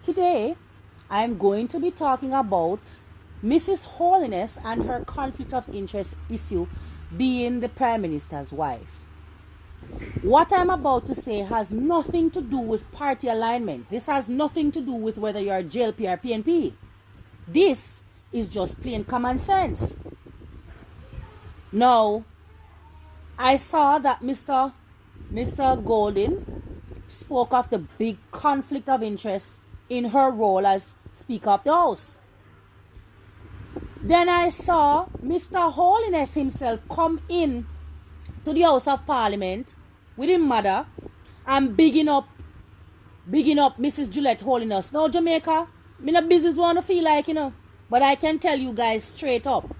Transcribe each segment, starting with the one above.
Today, I'm going to be talking about Mrs. Holness and her conflict of interest issue being the Prime Minister's wife. What I'm about to say has nothing to do with party alignment. This has nothing to do with whether you're JLP or PNP. This is just plain common sense. Now, I saw that Mr. Golden spoke of the big conflict of interest in her role as Speaker of the House. Then I saw Mr. Holness himself come in to the House of Parliament with his mother and bigging up Mrs. Juliet Holness. Now, Jamaica, me no business want to feel like, but I can tell you guys straight up.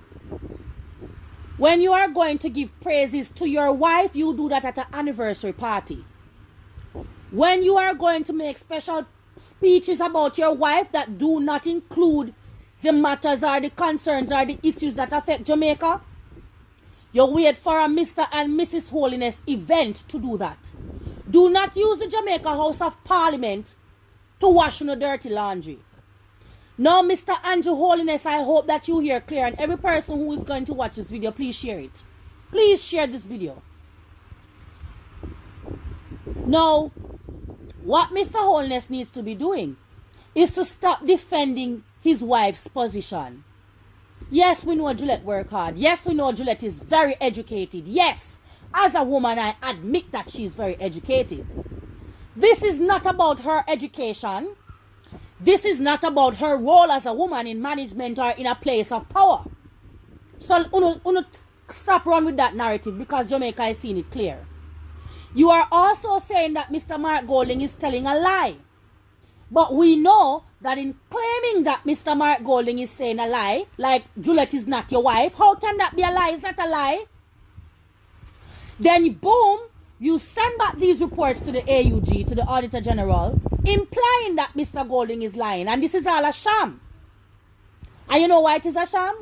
When you are going to give praises to your wife, you do that at an anniversary party. When you are going to make special speeches about your wife that do not include the matters or the concerns or the issues that affect Jamaica, you wait for a Mr. and Mrs. Holness event to do that. Do not use the Jamaica House of Parliament to wash no dirty laundry. Now, Mr. Andrew Holness, I hope that you hear clear, and every person who is going to watch this video, please share it. Please share this video. Now, what Mr. Holness needs to be doing is to stop defending his wife's position. Yes, we know Juliet work hard. Yes, we know Juliet is very educated. Yes, as a woman, I admit that she's very educated. This is not about her education. This is not about her role as a woman in management or in a place of power. So, stop run with that narrative because Jamaica is seeing it clear. You are also saying that Mr. Mark Golding is telling a lie. But we know that in claiming that Mr. Mark Golding is saying a lie, like Juliet is not your wife, how can that be a lie? Is that a lie? Then boom, you send back these reports to the AUG, to the Auditor General, implying that Mr. Golding is lying. And this is all a sham. And you know why it is a sham?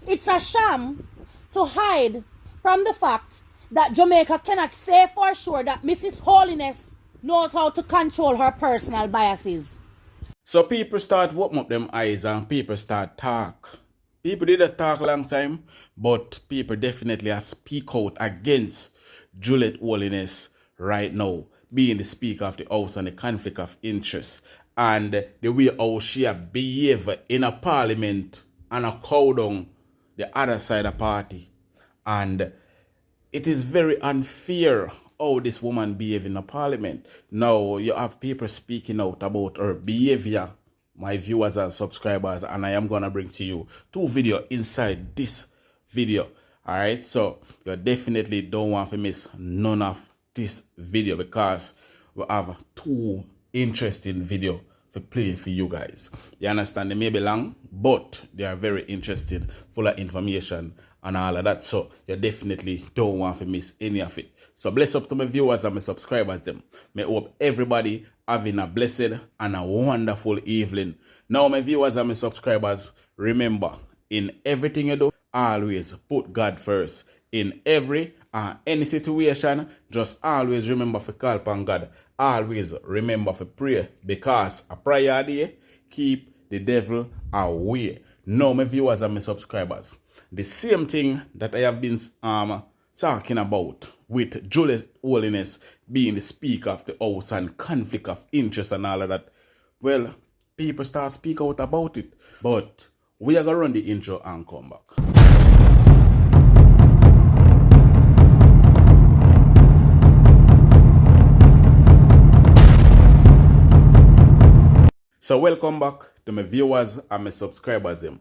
It's a sham to hide from the fact that Jamaica cannot say for sure that Mrs. Holness knows how to control her personal biases. So people start open up them eyes and people start talk. People did talk a long time, but people definitely speak out against Juliet Holness right now, being the Speaker of the House and the conflict of interest. And the way how she behave in a parliament and a cow down the other side of the party. And it is very unfair how this woman behave in the parliament. Now you have people speaking out about her behavior, my viewers and subscribers, and I am gonna bring to you two videos inside this video. Alright, so you definitely don't want to miss none of this video because we have two interesting videos to play for you guys. You understand, they may be long, but they are very interesting, full of information and all of that. So you definitely don't want to miss any of it. So bless up to my viewers and my subscribers them. May hope everybody having a blessed and a wonderful evening. Now my viewers and my subscribers, remember, in everything you do, always put God first. In every and any situation, just always remember to call upon God. Always remember to pray, because a prayer day keep the devil away. Now my viewers and my subscribers, the same thing that I have been talking about with Juliet Holness being the Speaker of the House and conflict of interest and all of that. Well, people start speak out about it. But we are going to run the intro and come back. So welcome back to my viewers and my subscribers them.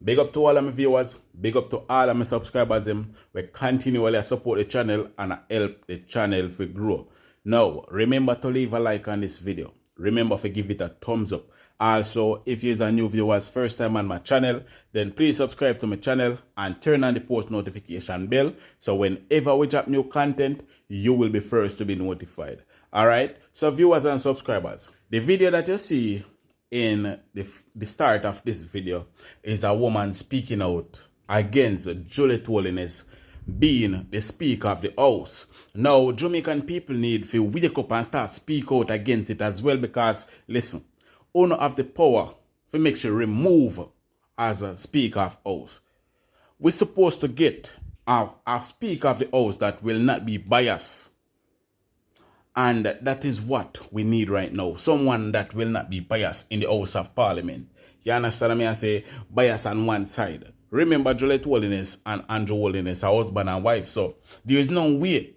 Big up to all of my viewers, big up to all of my subscribers them. We continually support the channel and help the channel to grow. Now, remember to leave a like on this video. Remember to give it a thumbs up. Also, if you're a new viewers first time on my channel, then please subscribe to my channel and turn on the post notification bell. So whenever we drop new content, you will be first to be notified. Alright, so viewers and subscribers, the video that you see in the start of this video is a woman speaking out against Juliet Holness being the Speaker of the House. Now, Jamaican people need to wake up and start speak out against it as well, because, listen, owner of the power to make sure remove as a Speaker of House. We're supposed to get a Speaker of the House that will not be biased. And that is what we need right now. Someone that will not be biased in the House of Parliament. You understand me? I say bias on one side. Remember Juliet Holness and Andrew Holness are husband and wife. So there is no way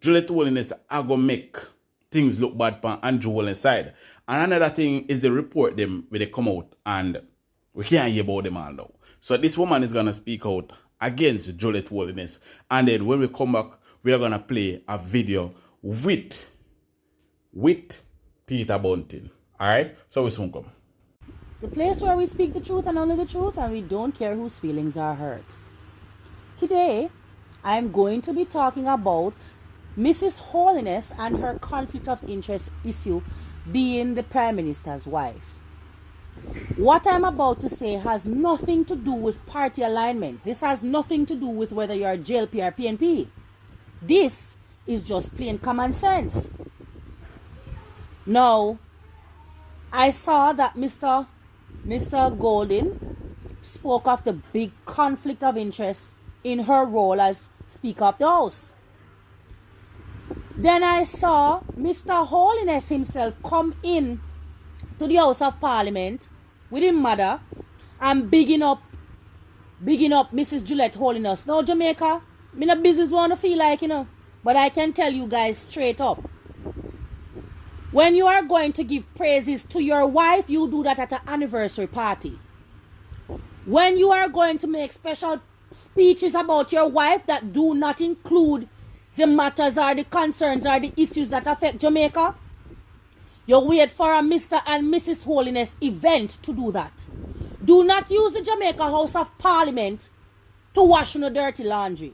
Juliet Holness are going to make things look bad on Andrew Holness side. And another thing is the report them when they come out and we can't hear about them all now. So this woman is going to speak out against Juliet Holness. And then when we come back, we are going to play a video with Peter Bunting. Alright? So we soon come. The place where we speak the truth and only the truth, and we don't care whose feelings are hurt. Today, I'm going to be talking about Mrs. Holness and her conflict of interest issue being the Prime Minister's wife. What I'm about to say has nothing to do with party alignment. This has nothing to do with whether you're JLP or PNP. This is just plain common sense. Now, I saw that Mr. Golden spoke of the big conflict of interest in her role as Speaker of the House. Then I saw Mr. Holness himself come in to the House of Parliament with his mother and bigging up Mrs. Juliet Holness. Now, Jamaica, me no business want to feel like, but I can tell you guys straight up. When you are going to give praises to your wife, you do that at an anniversary party. When you are going to make special speeches about your wife that do not include the matters or the concerns or the issues that affect Jamaica, you wait for a Mr. and Mrs. Holness event to do that. Do not use the Jamaica House of Parliament to wash no dirty laundry.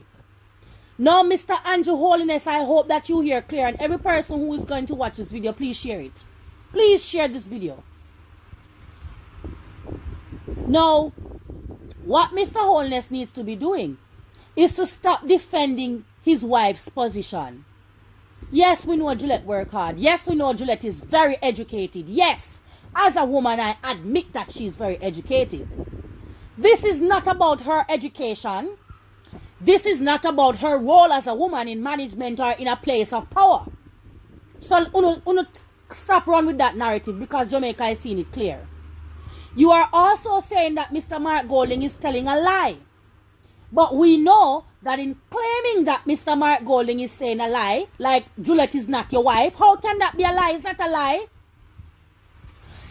Now, Mr. Andrew Holness, I hope that you hear clear, and every person who is going to watch this video, please share it. Please share this video. Now, what Mr. Holness needs to be doing is to stop defending his wife's position. Yes, we know Juliet work hard. Yes, we know Juliet is very educated. Yes, as a woman, I admit that she's very educated. This is not about her education. This is not about her role as a woman in management or in a place of power. So, stop run with that narrative because Jamaica is seeing it clear. You are also saying that Mr. Mark Golding is telling a lie. But we know that in claiming that Mr. Mark Golding is saying a lie, like Juliet is not your wife, how can that be a lie? Is that a lie?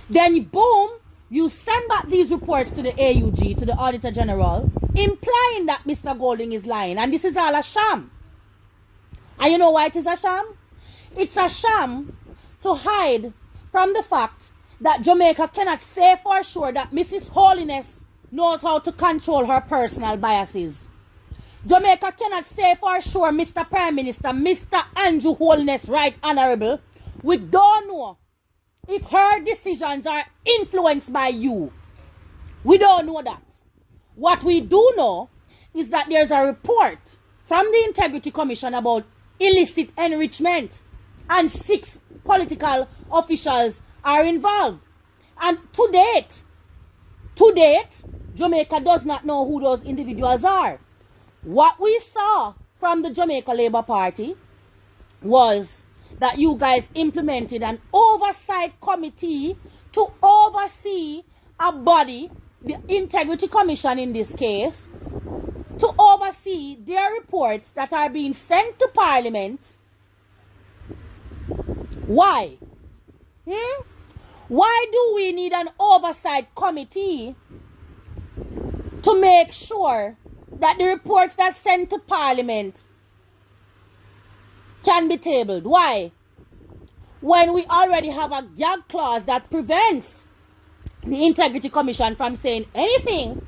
Then boom, you send back these reports to the AUG, to the Auditor General, implying that Mr. Golding is lying. And this is all a sham. And you know why it is a sham? It's a sham to hide from the fact that Jamaica cannot say for sure that Mrs. Holness knows how to control her personal biases. Jamaica cannot say for sure, Mr. Prime Minister, Mr. Andrew Holness, Right Honorable, we don't know if her decisions are influenced by you. We don't know that. What we do know is that there's a report from the Integrity Commission about illicit enrichment, and 6 political officials are involved. And to date, Jamaica does not know who those individuals are. What we saw from the Jamaica Labour Party was that you guys implemented an oversight committee to oversee a body, the Integrity Commission in this case, to oversee their reports that are being sent to Parliament. Why? Why do we need an oversight committee to make sure that the reports that sent to Parliament can be tabled? Why? When we already have a gag clause that prevents the Integrity Commission from saying anything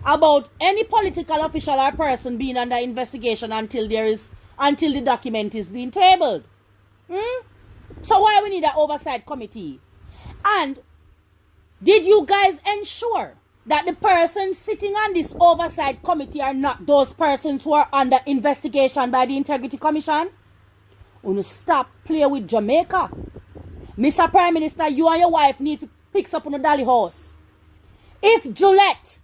about any political official or person being under investigation until the document is being tabled. So why we need an oversight committee? And did you guys ensure that the persons sitting on this oversight committee are not those persons who are under investigation by the Integrity Commission? Stop playing with Jamaica. Mr. Prime Minister, you and your wife need to picks up on the Dolly house. If Juliet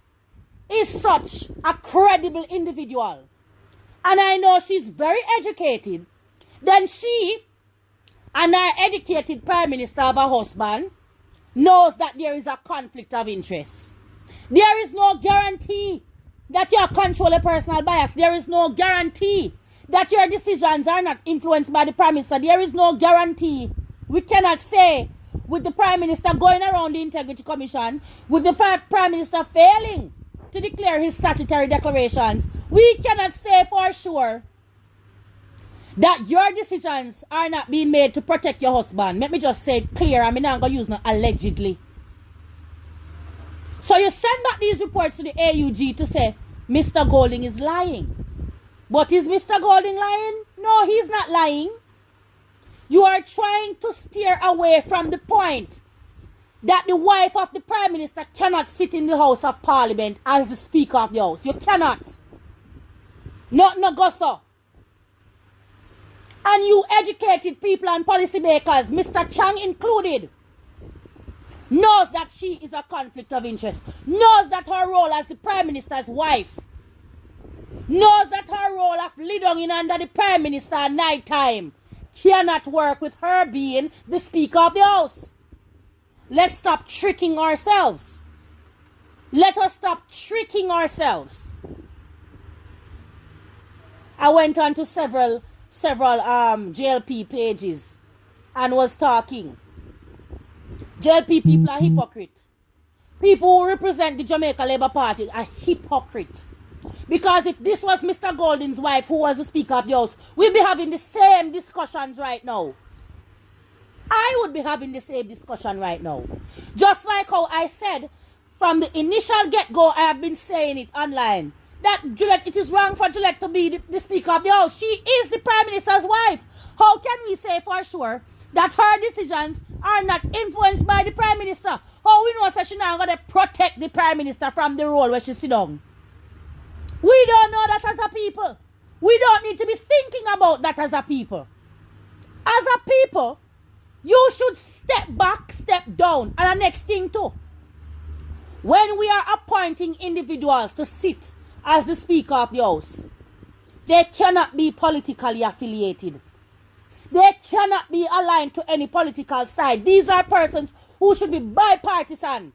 is such a credible individual, and I know she's very educated, then she and our educated Prime Minister of her husband knows that there is a conflict of interest. There is no guarantee that you control a personal bias. There is no guarantee that your decisions are not influenced by the Prime Minister. There is no guarantee. We cannot say with the Prime Minister going around the Integrity Commission, with the Prime Minister failing to declare his statutory declarations, we cannot say for sure that your decisions are not being made to protect your husband. Let me just say it clear. I'm not going to use no allegedly. So you send back these reports to the AUG to say Mr. Golding is lying. But is Mr. Golding lying? No, he's not lying. You are trying to steer away from the point that the wife of the Prime Minister cannot sit in the House of Parliament as the Speaker of the House. You cannot. Not no go so. And you educated people and policymakers, Mr. Chang included, knows that she is a conflict of interest, knows that her role as the Prime Minister's wife, knows that her role of leading in under the Prime Minister at night time cannot work with her being the Speaker of the House. Let's stop tricking ourselves. Let us stop tricking ourselves. I went on to several JLP pages and was talking. JLP people are hypocrite. People who represent the Jamaica Labour Party are hypocrite. Because if this was Mr. Golding's wife who was the Speaker of the House, we'd be having the same discussions right now. I would be having the same discussion right now. Just like how I said from the initial get-go, I have been saying it online, that Juliet, it is wrong for Juliet to be the Speaker of the House. She is the Prime Minister's wife. How can we say for sure that her decisions are not influenced by the Prime Minister? How we know that she's not going to protect the Prime Minister from the role where she sit down? We don't know that as a people. We don't need to be thinking about that as a people. As a people, you should step back, step down. And the next thing too, when we are appointing individuals to sit as the Speaker of the House, they cannot be politically affiliated. They cannot be aligned to any political side. These are persons who should be bipartisan.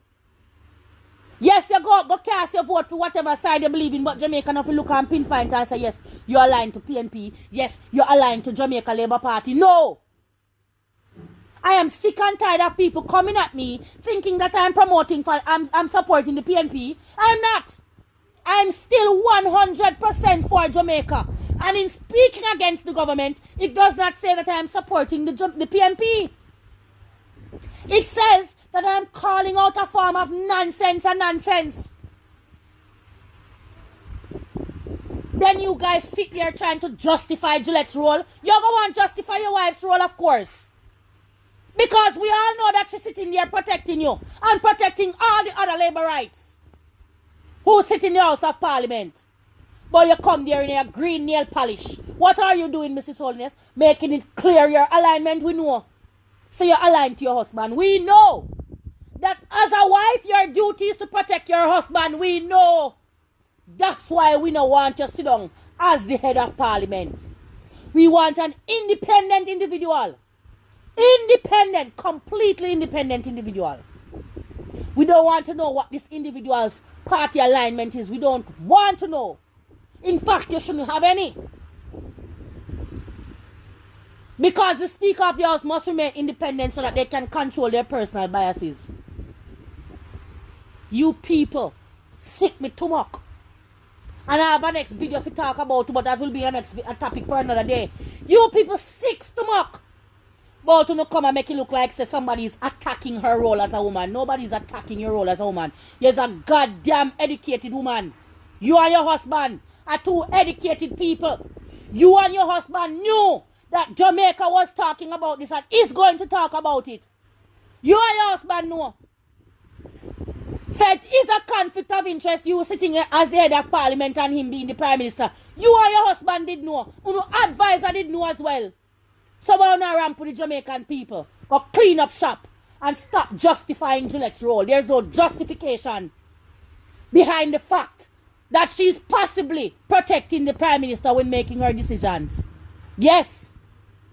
Yes, you go cast your vote for whatever side you believe in, but Jamaica not look and pinpoint and say, yes, you're aligned to PNP. Yes, you're aligned to Jamaica Labour Party. No! I am sick and tired of people coming at me thinking that I'm I'm supporting the PNP. I'm not. I'm still 100% for Jamaica. And in speaking against the government, it does not say that I am supporting the PNP. It says that I am calling out a form of nonsense and nonsense. Then you guys sit there trying to justify Juliet's role. You're going to justify your wife's role, of course. Because we all know that she's sitting there protecting you and protecting all the other labor rights who sit in the House of Parliament. But you come there in your green nail polish. What are you doing, Mrs. Holness? Making it clear your alignment, we know. So you're aligned to your husband. We know that as a wife, your duty is to protect your husband. We know. That's why we don't want you to sit down as the head of Parliament. We want an independent individual. Independent, completely independent individual. We don't want to know what this individual's party alignment is. We don't want to know. In fact, you shouldn't have any. Because the Speaker of the House must remain independent so that they can control their personal biases. You people sick me too much. And I have a next video to talk about, but that will be a topic for another day. You people sick stomach. But to not come and make it look like say somebody is attacking her role as a woman. Nobody is attacking your role as a woman. You're a goddamn educated woman. You and your husband are two educated people. You and your husband knew that Jamaica was talking about this and is going to talk about it. You and your husband know. Said it's a conflict of interest, you sitting as the head of Parliament and him being the Prime Minister. You and your husband did know. Your advisor did know as well. So why not ramp with the Jamaican people? Go clean up shop and stop justifying Juliet's role. There's no justification behind the fact that she's possibly protecting the Prime Minister when making her decisions. Yes,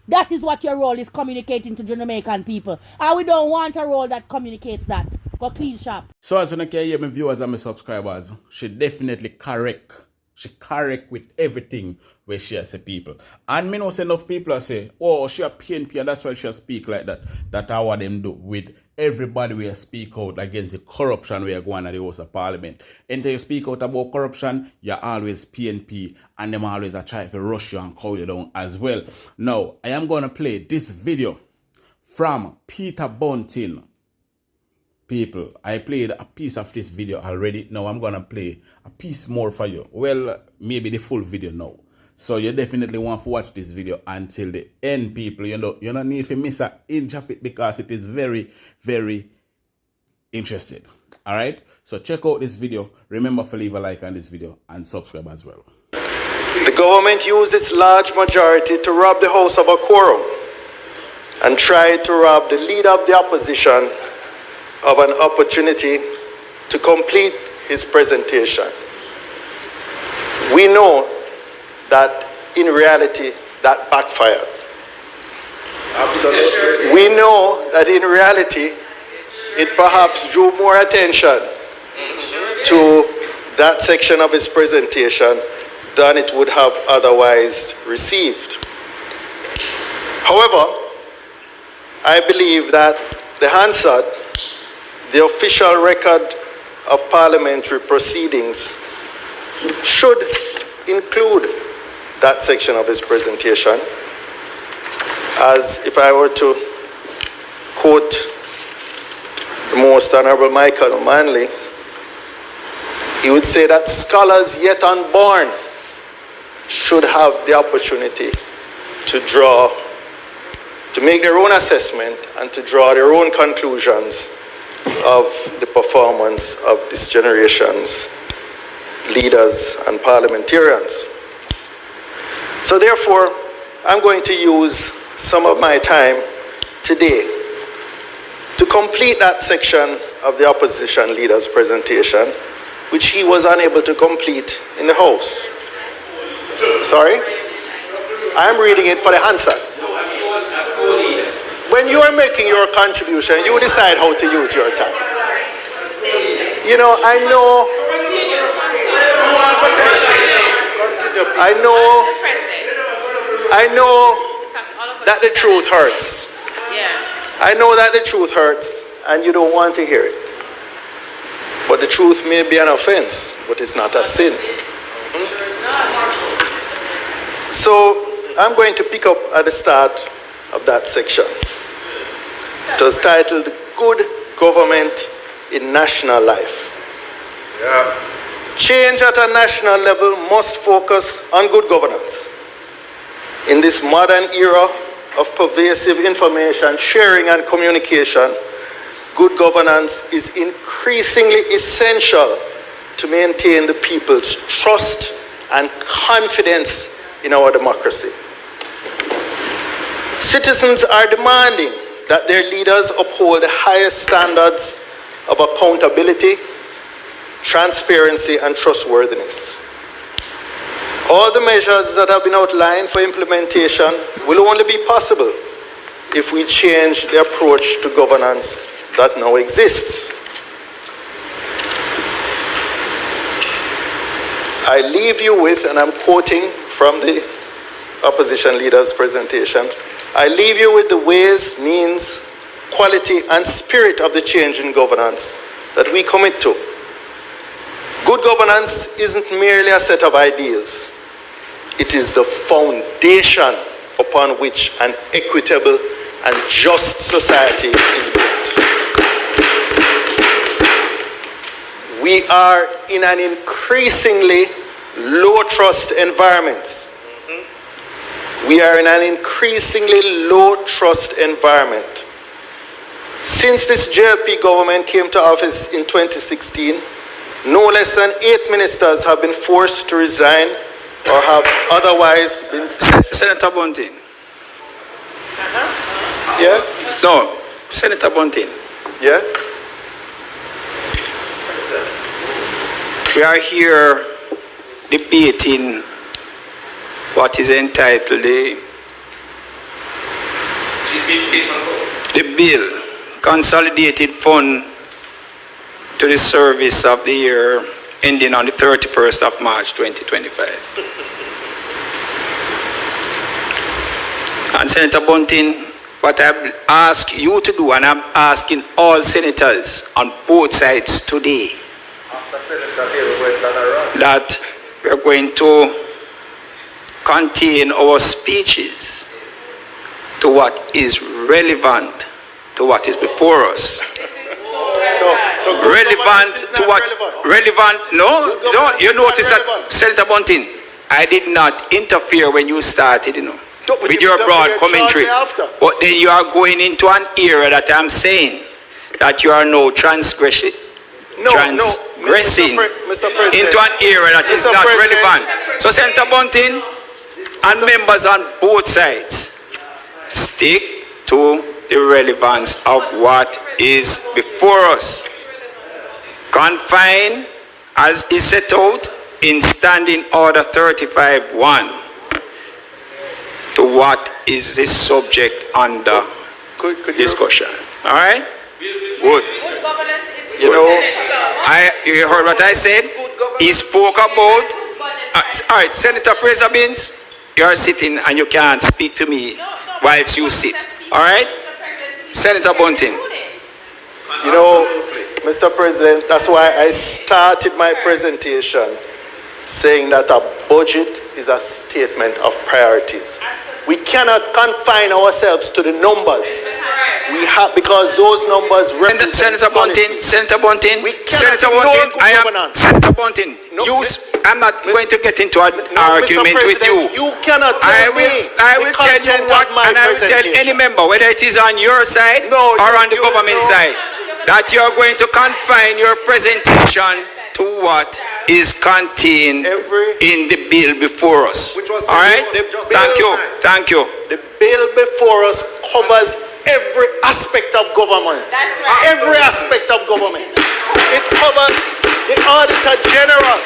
that is what your role is, communicating to the Jamaican people. And we don't want a role that communicates that. Go clean shop. So as you can hear, my viewers and my subscribers, she definitely correct. She correct with everything where she has say people. And me know say enough people are say, oh, she a PNP and that's why she speak like that. That's how them do with everybody will speak out against the corruption we are going at the House of Parliament. Until you speak out about corruption, you're always PNP and them always are trying to rush you and call you down as well. Now, I am going to play this video from Peter Bunting. People, I played a piece of this video already. Now I'm going to play a piece more for you. Well, maybe the full video now. So you definitely want to watch this video until the end, people. You don't need to miss an inch of it because it is very, very interesting. All right? So check out this video. Remember to leave a like on this video and subscribe as well. The government used its large majority to rob the House of a quorum and tried to rob the leader of the opposition of an opportunity to complete his presentation. We know that in reality that backfired. Absolutely. We know that in reality it perhaps drew more attention to that section of his presentation than it would have otherwise received. However, I believe that the Hansard, the official record of parliamentary proceedings, should include that section of his presentation, as if I were to quote the Most Honorable Michael Manley, he would say that scholars yet unborn should have the opportunity to make their own assessment and to draw their own conclusions of the performance of this generation's leaders and parliamentarians. So therefore, I'm going to use some of my time today to complete that section of the opposition leader's presentation, which he was unable to complete in the House. Sorry? I'm reading it for the Hansard. When you are making your contribution, you decide how to use your time. You know, I know that the truth hurts. I know that the truth hurts and you don't want to hear it. But the truth may be an offense, but it's not a sin. So I'm going to pick up at the start of that section. It was titled Good Government in National Life. Change at a national level must focus on good governance. In this modern era of pervasive information sharing and communication, good governance is increasingly essential to maintain the people's trust and confidence in our democracy. Citizens are demanding that their leaders uphold the highest standards of accountability, transparency, and trustworthiness. All the measures that have been outlined for implementation will only be possible if we change the approach to governance that now exists. I leave you with, and I'm quoting from the opposition leader's presentation, I leave you with the ways, means, quality, and spirit of the change in governance that we commit to. Good governance isn't merely a set of ideals. It is the foundation upon which an equitable and just society is built. We are in an increasingly low-trust environment. We are in an increasingly low-trust environment. Since this JLP government came to office in 2016, no less than 8 ministers have been forced to resign or have otherwise been... Senator Bunting. Yes? No, Senator Bunting. Yes? We are here debating what is entitled the bill, Consolidated Fund to the Service of the Year ending on the 31st of March 2025. And Senator Bunting, what I've asked you to do, and I'm asking all senators on both sides today, that we're going to contain our speeches to what is relevant to what is before us. So Relevant to what? Relevant? No, you notice that, Senator Bunting, I did not interfere when you started, with your broad commentary. But then you are going into an era that I'm saying that you are now transgressing Mr. President, into an era that is not relevant. So Senator Bunting and members on both sides, stick to the relevance of what is before us. Confine, as is set out in Standing Order 35-1, to what is the subject under discussion. All right? Good. You heard what I said? He spoke about. All right, Senator Fraser Binns, you are sitting and you can't speak to me whilst you sit. All right? Senator Bunting. Mr. President, that's why I started my presentation saying that a budget is a statement of priorities. We cannot confine ourselves to the numbers. We have, because those numbers represent Senator Bunting, Senator Bunting, Senator Bunting, I'm not going to get into an argument with you. You cannot I will tell you what, and I will tell any member, whether it is on your side or on the government side, that you are going to confine your presentation to what is contained in the bill before us. All right? Thank you. The bill before us covers every aspect of government. That's right. Every aspect of government. It covers the Auditor General.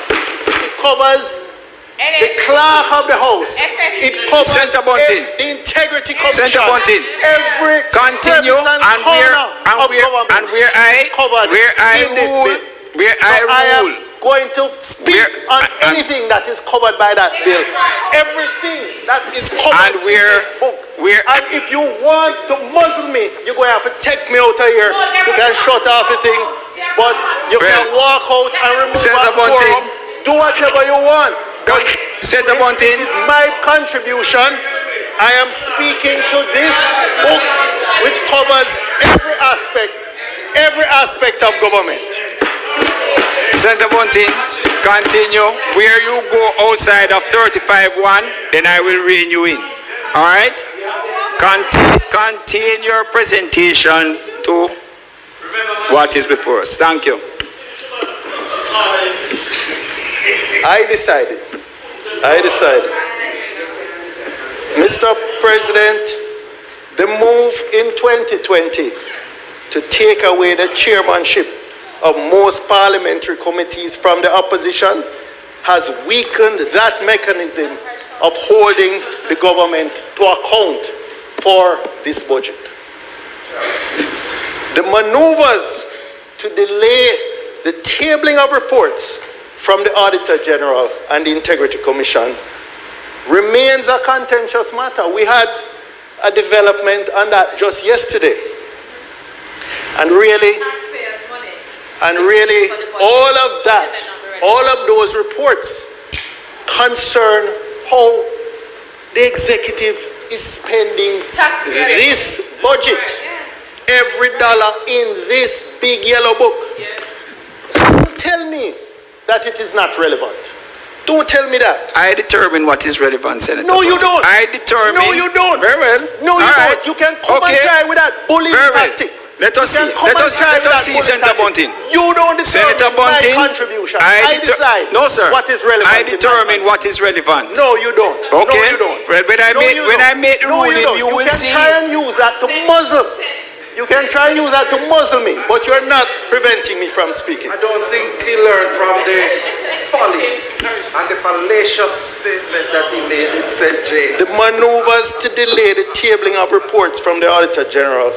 It covers the Clerk of the House. It covers the Integrity Commission. Every continue and where I am going to speak on anything that is covered by that bill. Everything that is covered in this book. And if you want to muzzle me, you're going to have to take me out of here. You can shut off the thing, but you can walk out and remove that quorum. Do whatever you want. Senator Bunting, this is my contribution. I am speaking to this book, which covers every aspect of government. Senator Bunting, continue. Where you go outside of 35-1, then I will rein you in. All right? Contain your presentation to what is before us. Thank you. I decided. Mr. President, the move in 2020 to take away the chairmanship of most parliamentary committees from the opposition has weakened that mechanism of holding the government to account for this budget. The maneuvers to delay the tabling of reports from the Auditor General and the Integrity Commission remains a contentious matter. We had a development on that just yesterday. And really, all of those reports concern how the executive is spending this budget. Every dollar in this big yellow book. So don't tell me that it is not relevant. Don't tell me that. I determine what is relevant, Senator. No, you don't. I determine. No, you don't. Very well. No, you don't. You can come and try with that bullying tactic. Let us see. Let us see, Senator Bunting. You don't determine Senator Bunting, my contribution. I decide no, sir. what is relevant. I determine what is relevant. No, you don't. Okay. No, you don't. Well, when I make the ruling, you will see. You can try and use that to muzzle You can try and use that to muzzle me, but you're not preventing me from speaking. I don't think he learned from the folly and the fallacious statement that he made in St. James. The maneuvers to delay the tabling of reports from the Auditor General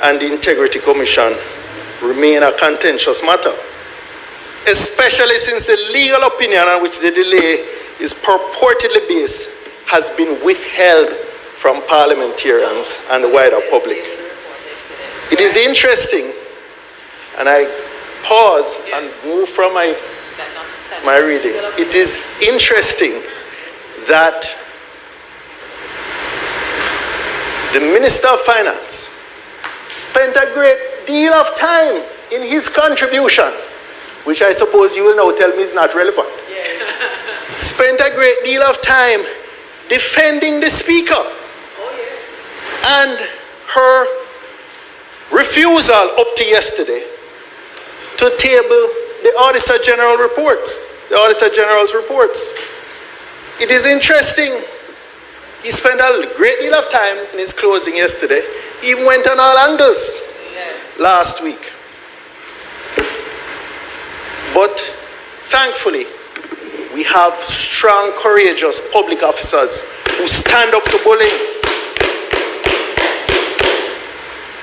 and the Integrity Commission remain a contentious matter, especially since the legal opinion on which the delay is purportedly based has been withheld from parliamentarians and the wider public. It is interesting, and I pause and move from my reading. It is interesting that the Minister of Finance spent a great deal of time in his contributions, which I suppose you will now tell me is not relevant. Spent a great deal of time defending the Speaker and her refusal up to yesterday to table the Auditor General reports, the Auditor General's reports. It is interesting. He spent a great deal of time in his closing yesterday. He even went on all angles last week. But thankfully, we have strong, courageous public officers who stand up to bullying.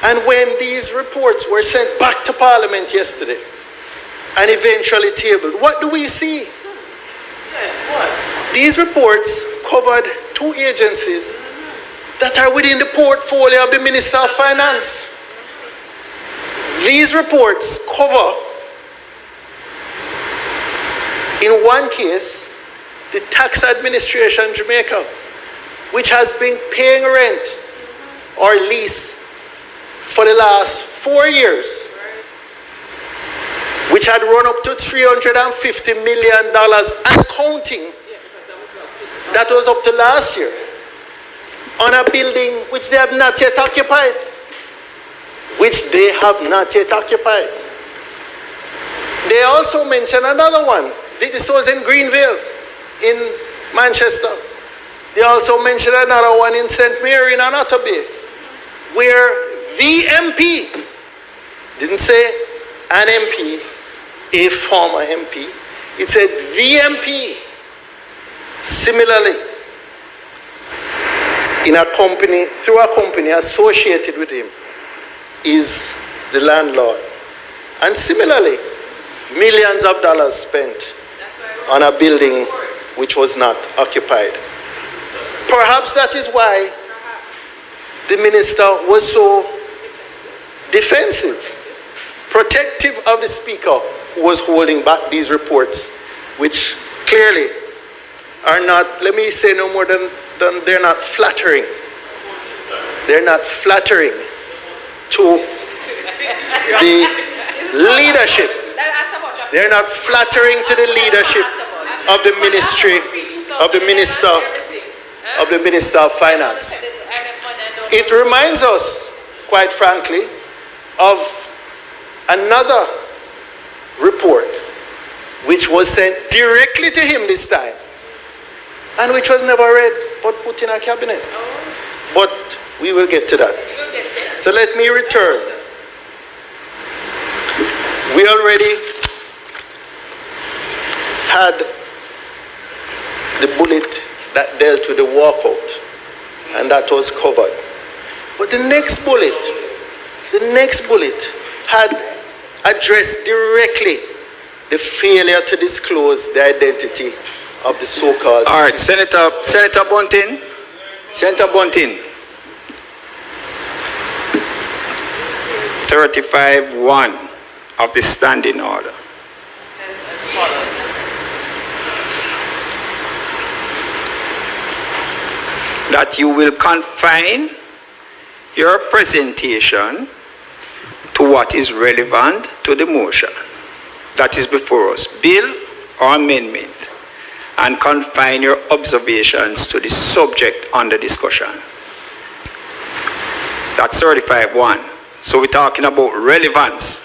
And when these reports were sent back to Parliament yesterday and eventually tabled, what do we see? Yes, what? These reports covered two agencies that are within the portfolio of the Minister of Finance. These reports cover, in one case, the Tax Administration Jamaica, which has been paying rent or lease for the last 4 years, which had run up to $350 million and counting. That was up to last year, on a building which they have not yet occupied. They also mentioned another one. This was in Greenville, in Manchester. They also mentioned another one in St. Mary in Anota Bay, where the MP, didn't say an MP, a former MP, it said the MP, similarly, in a company, through a company associated with him, is the landlord. And similarly, millions of dollars spent on a building which was not occupied. Perhaps that is why the minister was so defensive, protective of the Speaker, who was holding back these reports, which clearly are not, let me say no more than they're not flattering. They're not flattering to the leadership. They're not flattering to the leadership of the ministry, of the Minister of Finance. It reminds us, quite frankly, of another report which was sent directly to him this time and which was never read but put in a cabinet. But we will get to that. So let me return. We already had the bullet that dealt with the walkout, and that was covered. But the next bullet had addressed directly the failure to disclose the identity of the so-called... All right, Senator Bunting. Senator Bunting. 35-1 of the standing order. Says as follows. That you will confine your presentation to what is relevant to the motion that is before us, bill or amendment, and confine your observations to the subject under discussion. That's 35-1. So we're talking about relevance.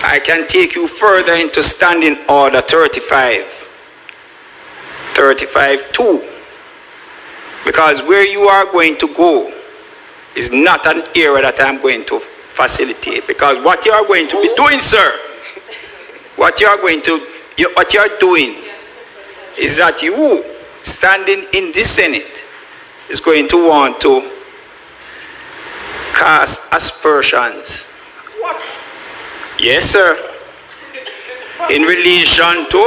I can take you further into standing order 35. 35-2. Because where you are going to go is not an area that I'm going to facilitate, because what you are going to be doing, sir, what you are doing is that you standing in the Senate is going to want to cast aspersions. What? Yes, sir. In relation to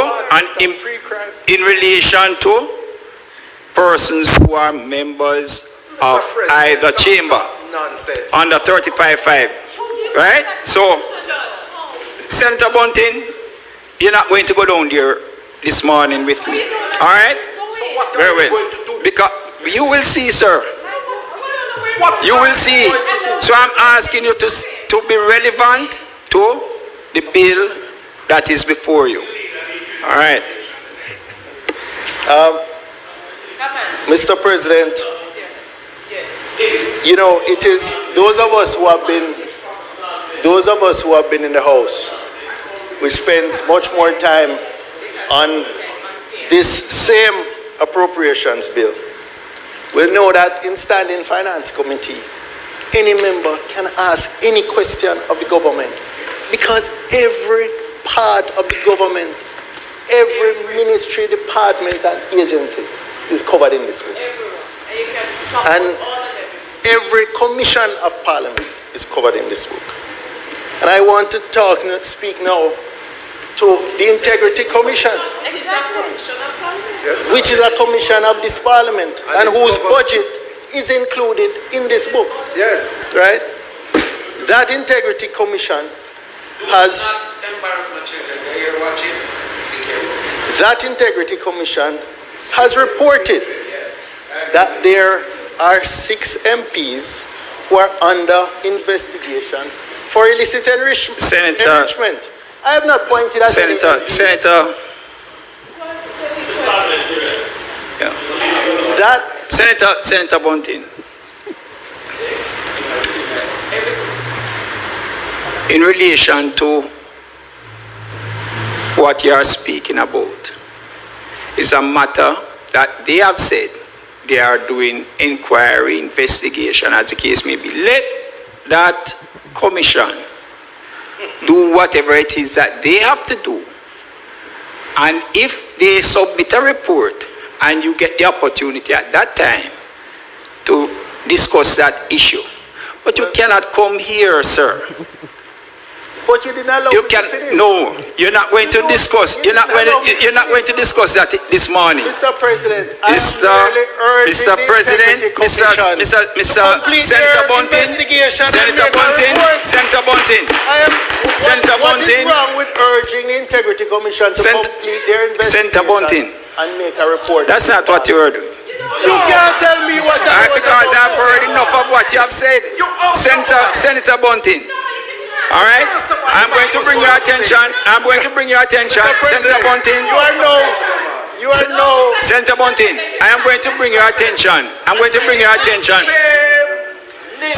persons who are members of either chamber. Nonsense. Under 35.5. Right? So, Senator Bunting, you're not going to go down there this morning with me. All right? So what Very are you well. going to do? Because you will see, sir. What You will see. So I'm asking you to be relevant to the bill that is before you. All right. Mr. President, you know, it is those of us who have been in the House, we spend much more time on this same appropriations bill. We'll know that in Standing Finance Committee, any member can ask any question of the government, because every part of the government, every ministry, department and agency is covered in this book. And every commission of Parliament is covered in this book. And I want to speak now to the Integrity Commission, which is a commission of this Parliament and whose budget is included in this book. Yes. Right? That Integrity Commission has reported that there are 6 MPs who are under investigation for illicit enrichment. I have not pointed out any MP. Senator Bunting. In relation to what you are speaking about, is a matter that they have said they are doing inquiry, investigation, as the case may be. Let that commission do whatever it is that they have to do. And if they submit a report and you get the opportunity at that time to discuss that issue. But you cannot come here, sir. But you didn't allow You me can to finish. no. You're not going to discuss. You're not going to discuss that this morning. Mr. President, I am Mr. merely urging Mr. the President, Integrity Commission Mr. to complete Senator their Bunting, investigation and Senator make a Bunting, report. Senator Bunting. Senator What is Bunting. wrong with urging the Integrity Commission to complete their investigation Senator Bunting. and make a report? That's not what you were doing. You can't tell me what I was Because about I've to heard say. enough of what you have said. Senator Bunting. All right? I'm going to bring your attention. Senator Bunting. Senator Bunting, I am going to bring your attention.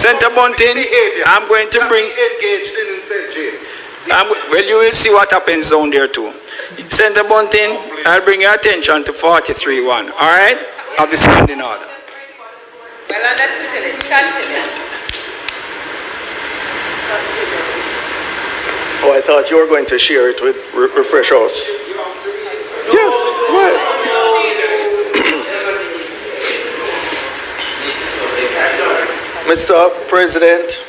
Senator Bunting, I'm going to bring... well, you will see what happens down there too. Senator Bunting, I'll bring your attention to 43.1, all right? Of the standing order. Well, on that tutelage, continue. Oh, I thought you were going to share it with Refresh House. Yes, right. Mr. President,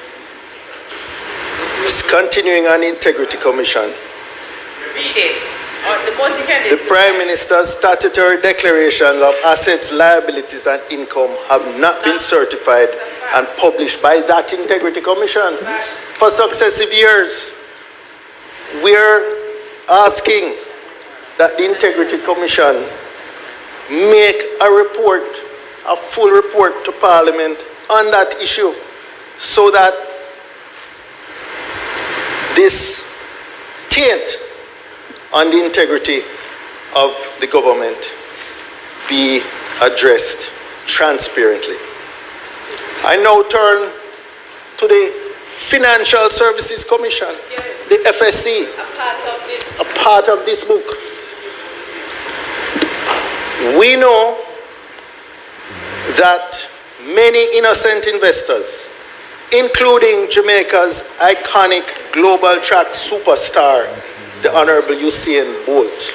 continuing on Integrity Commission. Read it. The Prime Minister's statutory declarations of assets, liabilities, and income have not been certified and published by that Integrity Commission for successive years. We are asking that the Integrity Commission make a report, a full report to Parliament on that issue, so that this taint on the integrity of the government be addressed transparently. I now turn to the Financial Services Commission, the FSC, a part of this book. We know that many innocent investors including Jamaica's iconic global track superstar, the Honorable Usain Bolt,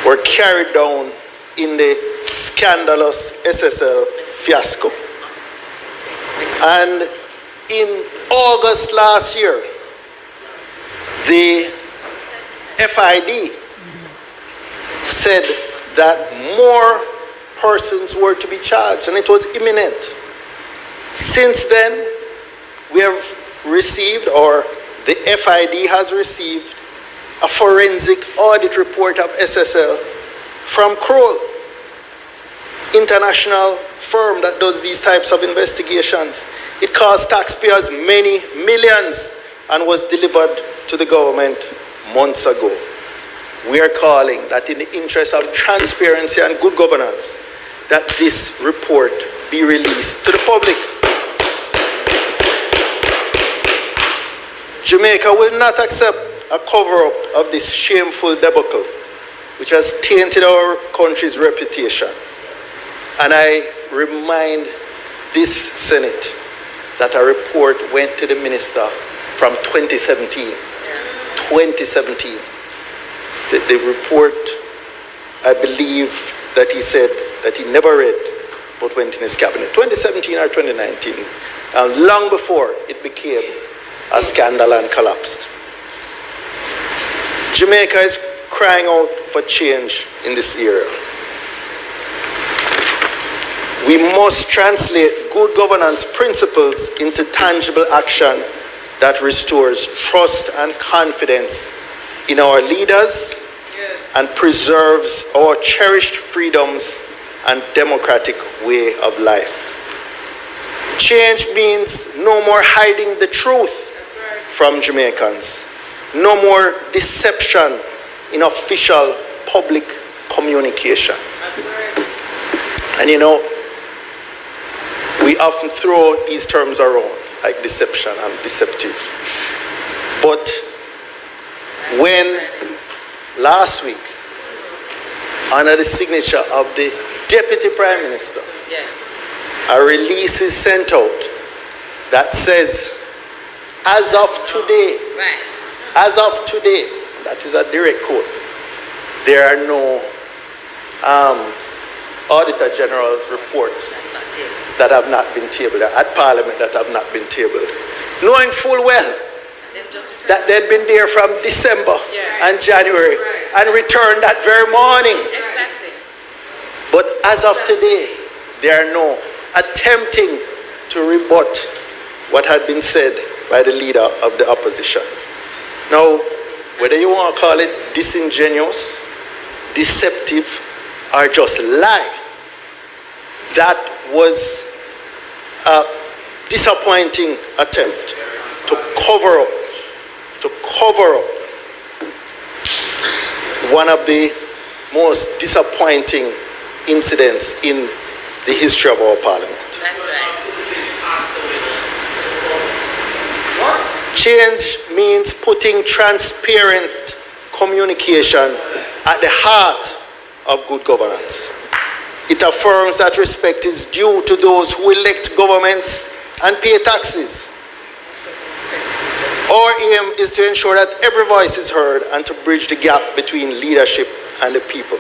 were carried down in the scandalous SSL fiasco. And in August last year, the FID said that more persons were to be charged, and it was imminent. Since then, we have received, or the FID has received, a forensic audit report of SSL from Kroll, international firm that does these types of investigations. It cost taxpayers many millions and was delivered to the government months ago. We are calling that in the interest of transparency and good governance, that this report be released to the public. Jamaica will not accept a cover-up of this shameful debacle, which has tainted our country's reputation. And I remind this Senate that a report went to the minister from 2017. 2017. The report, I believe that he said that he never read, but went in his cabinet. 2017 or 2019. Long before it became a scandal and collapsed. Jamaica is crying out for change in this area. We must translate good governance principles into tangible action that restores trust and confidence in our leaders and preserves our cherished freedoms and democratic way of life. Change means no more hiding the truth from Jamaicans, no more deception in official public communication. And you know, we often throw these terms around, like deception and deceptive. But when last week, under the signature of the Deputy Prime Minister, a release is sent out that says, as of today, as of today, that is a direct quote, there are no Auditor General's reports that have not been tabled, at Parliament that have not been tabled, knowing full well that they'd been there from December and January and returned that very morning. But as of today, there are no attempting to rebut what had been said by the leader of the opposition. Now, whether you want to call it disingenuous, deceptive, or just lie, that was a disappointing attempt to cover up one of the most disappointing incidents in the history of our parliament. That's right. Change means putting transparent communication at the heart of good governance. It affirms that respect is due to those who elect governments and pay taxes. Our aim is to ensure that every voice is heard and to bridge the gap between leadership and the people.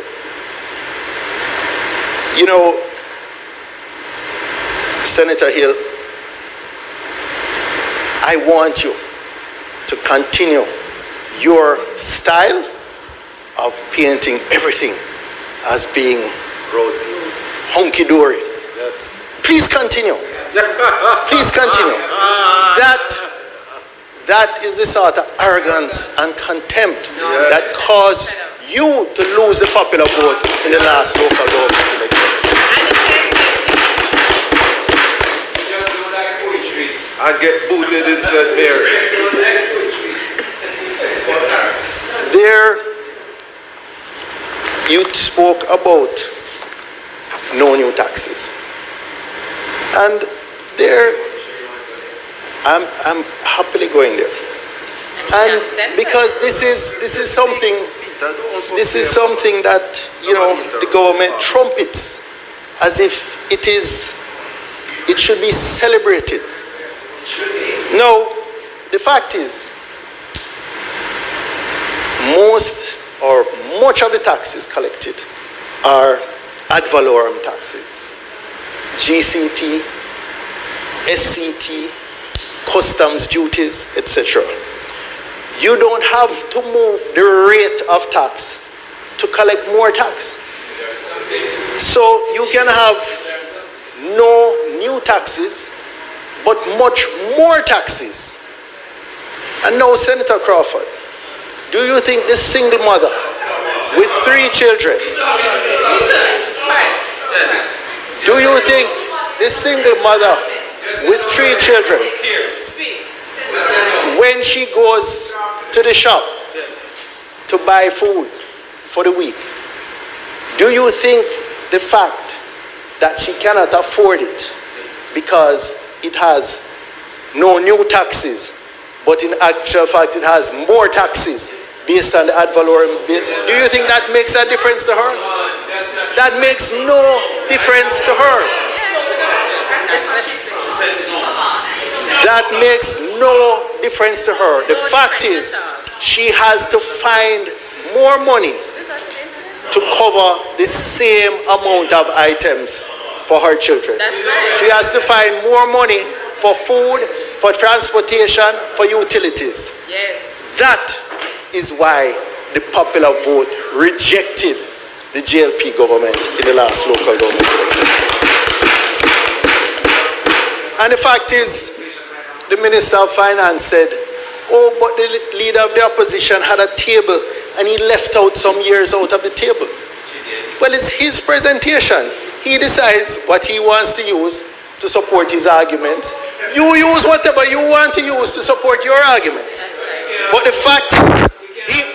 You know, Senator Hill, I want you to continue your style of painting everything as being rosy, hunky-dory. Yes. Please continue. Please continue. That is the sort of arrogance and contempt that caused you to lose the popular vote in the last local government election. And get booted in St. Mary. There, you spoke about no new taxes. And there, I'm happily going there. And because this is something that, you know, the government trumpets as if it should be celebrated. No, the fact is, most or much of the taxes collected are ad valorem taxes. GCT, SCT, customs duties, etc. You don't have to move the rate of tax to collect more tax. So you can have no new taxes, but much more taxes. And now, Senator Crawford, do you think the single mother with 3 children, do you think the single mother with 3 children, when she goes to the shop to buy food for the week, do you think the fact that she cannot afford it because it has no new taxes, but in actual fact it has more taxes based on the ad valorem bit, do you think that makes a difference to her? That makes no difference to her. That makes no difference to her. The fact is, she has to find more money to cover the same amount of items for her children. She has to find more money for food, for transportation, for utilities. Yes. That is why the popular vote rejected the JLP government in the last local government election. And the fact is, the Minister of Finance said, oh, but the leader of the opposition had a table and he left out some years out of the table. Well, it's his presentation. He decides what he wants to use to support his arguments. You use whatever you want to use to support your argument. But the fact is,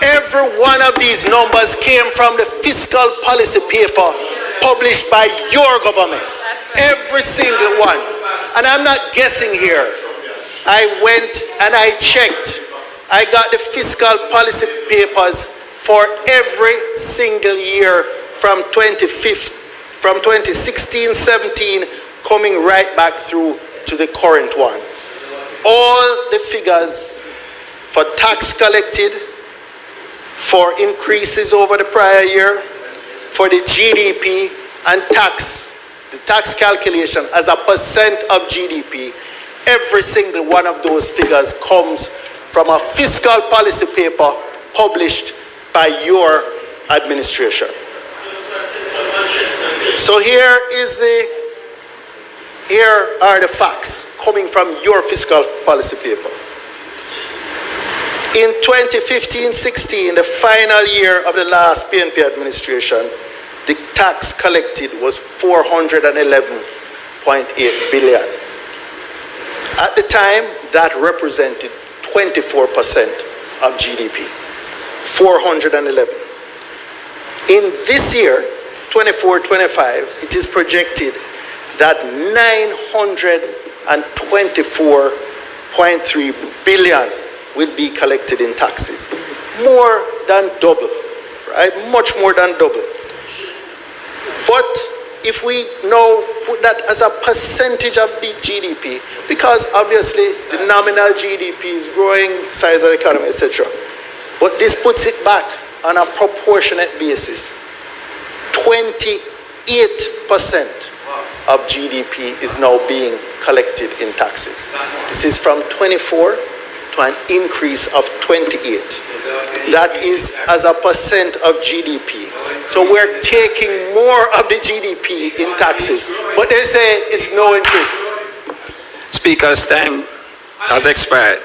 every one of these numbers came from the fiscal policy paper published by your government. Every single one. And I'm not guessing here. I went and I checked. I got the fiscal policy papers for every single year from 2016-17 coming right back through to the current one. All the figures for tax collected, for increases over the prior year, for the GDP and tax, the tax calculation as a percent of GDP, every single one of those figures comes from a fiscal policy paper published by your administration. So here are the facts coming from your fiscal policy paper. In 2015-16, the final year of the last PNP administration, the tax collected was 411.8 billion. At the time, that represented 24% of GDP. 411. In this year, 24-25, it is projected that 924.3 billion will be collected in taxes. More than double, right? Much more than double. But if we now put that as a percentage of the GDP, because obviously the nominal GDP is growing, size of the economy, etc. But this puts it back on a proportionate basis. 28% of GDP is now being collected in taxes. This is from 24 to an increase of 28. That is as a percent of GDP. So we're taking more of the GDP in taxes, but they say it's no increase. Speaker's time has expired.